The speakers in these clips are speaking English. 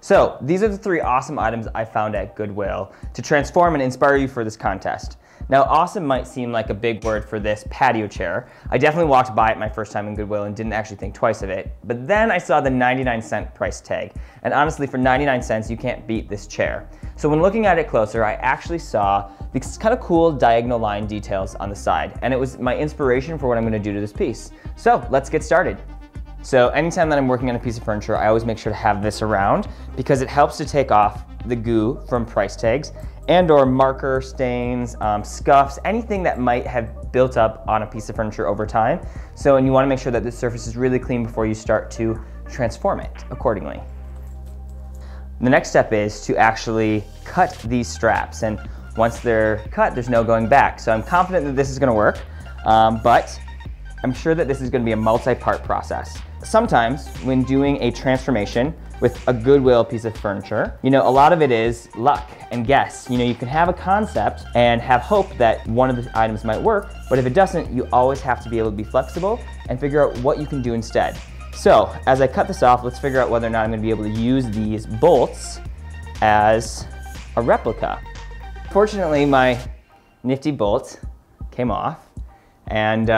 So these are the 3 awesome items I found at Goodwill to transform and inspire you for this contest. Now, awesome might seem like a big word for this patio chair. I definitely walked by it my first time in Goodwill and didn't actually think twice of it, but then I saw the 99-cent price tag. And honestly, for 99 cents, you can't beat this chair. So when looking at it closer, I actually saw these kind of cool diagonal line details on the side, and it was my inspiration for what I'm gonna do to this piece. So let's get started. So anytime that I'm working on a piece of furniture, I always make sure to have this around because it helps to take off the goo from price tags and or marker stains, scuffs, anything that might have built up on a piece of furniture over time. So, and you wanna make sure that the surface is really clean before you start to transform it accordingly. The next step is to actually cut these straps, and once they're cut, there's no going back. So I'm confident that this is gonna work, but I'm sure that this is gonna be a multi-part process. Sometimes when doing a transformation with a Goodwill piece of furniture, a lot of it is luck and guess. You can have a concept and have hope that one of the items might work, but if it doesn't, you always have to be able to be flexible and figure out what you can do instead. So as I cut this off, let's figure out whether or not I'm gonna be able to use these bolts as a replica. Fortunately, my nifty bolt came off, and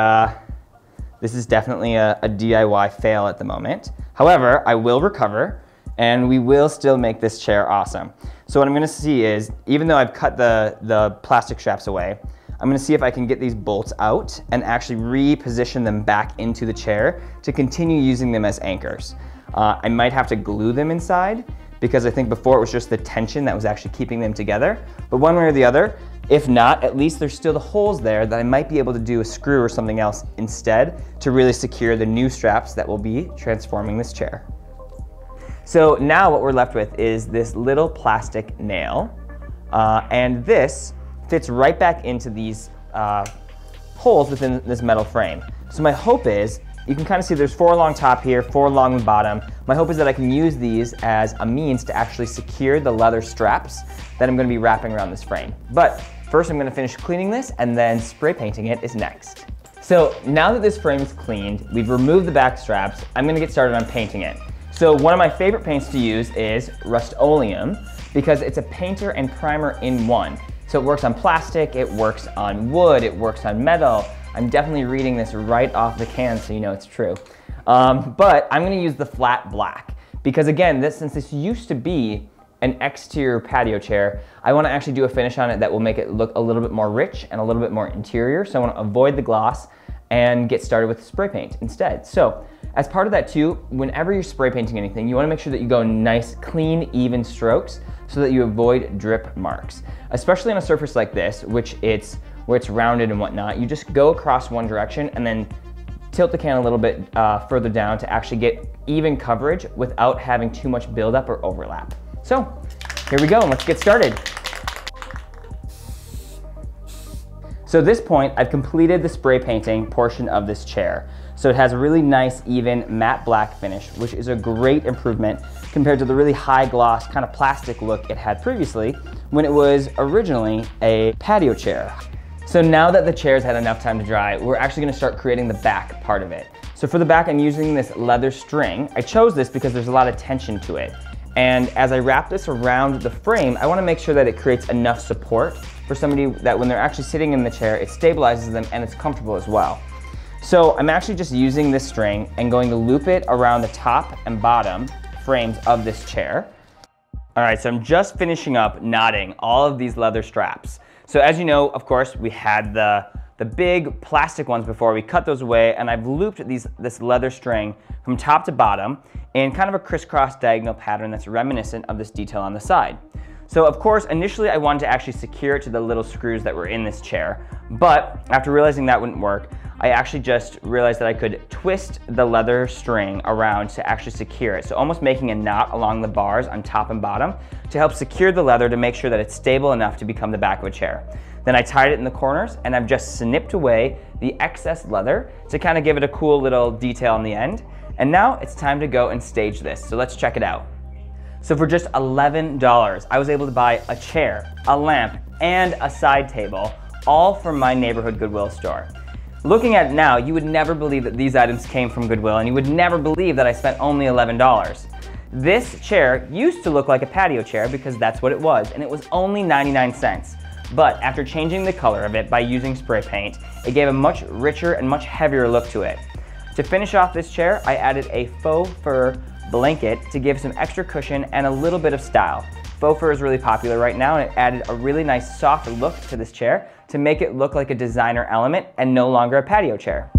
this is definitely a DIY fail at the moment. However, I will recover and we will still make this chair awesome. So what I'm gonna see is, even though I've cut the plastic straps away, I'm gonna see if I can get these bolts out and actually reposition them back into the chair to continue using them as anchors. I might have to glue them inside because I think before it was just the tension that was actually keeping them together. But one way or the other, if not, at least there's still the holes there that I might be able to do a screw or something else instead to really secure the new straps that will be transforming this chair. So now what we're left with is this little plastic nail, and this fits right back into these holes within this metal frame. So my hope is, you can kind of see there's 4 along top here, 4 along the bottom. My hope is that I can use these as a means to actually secure the leather straps that I'm gonna be wrapping around this frame. But first I'm gonna finish cleaning this, and then spray painting it is next. So now that this frame is cleaned, we've removed the back straps, I'm gonna get started on painting it. So one of my favorite paints to use is Rust-Oleum because it's a painter and primer in one. So it works on plastic, it works on wood, it works on metal. I'm definitely reading this right off the can so you know it's true. But I'm gonna use the flat black because again, since this used to be an exterior patio chair, I wanna actually do a finish on it that will make it look a little bit more rich and a little bit more interior. So I wanna avoid the gloss and get started with spray paint instead. So as part of that too, whenever you're spray painting anything, you wanna make sure that you go nice, clean, even strokes so that you avoid drip marks. Especially on a surface like this, where it's rounded and whatnot, you just go across one direction and then tilt the can a little bit further down to actually get even coverage without having too much buildup or overlap. So here we go, and let's get started. So at this point, I've completed the spray painting portion of this chair. So it has a really nice, even matte black finish, which is a great improvement compared to the really high gloss kind of plastic look it had previously when it was originally a patio chair. So now that the chair's had enough time to dry, we're actually gonna start creating the back part of it. So for the back, I'm using this leather string. I chose this because there's a lot of tension to it. And as I wrap this around the frame, I wanna make sure that it creates enough support for somebody that when they're actually sitting in the chair, it stabilizes them and it's comfortable as well. So I'm actually just using this string and going to loop it around the top and bottom frames of this chair. All right, so I'm just finishing up knotting all of these leather straps. So as you know, of course, we had the big plastic ones before. We cut those away, and I've looped this leather string from top to bottom in kind of a crisscross diagonal pattern that's reminiscent of this detail on the side. So of course, initially I wanted to actually secure it to the little screws that were in this chair, but after realizing that wouldn't work, I actually just realized that I could twist the leather string around to actually secure it. So almost making a knot along the bars on top and bottom to help secure the leather to make sure that it's stable enough to become the back of a chair. Then I tied it in the corners, and I've just snipped away the excess leather to kind of give it a cool little detail on the end. And now it's time to go and stage this. So let's check it out. So for just $11, I was able to buy a chair, a lamp, and a side table, all from my neighborhood Goodwill store. Looking at it now, you would never believe that these items came from Goodwill, and you would never believe that I spent only $11. This chair used to look like a patio chair because that's what it was, and it was only 99 cents. But after changing the color of it by using spray paint, it gave a much richer and much heavier look to it. To finish off this chair, I added a faux fur blanket to give some extra cushion and a little bit of style. Faux fur is really popular right now, and it added a really nice soft look to this chair to make it look like a designer element and no longer a patio chair.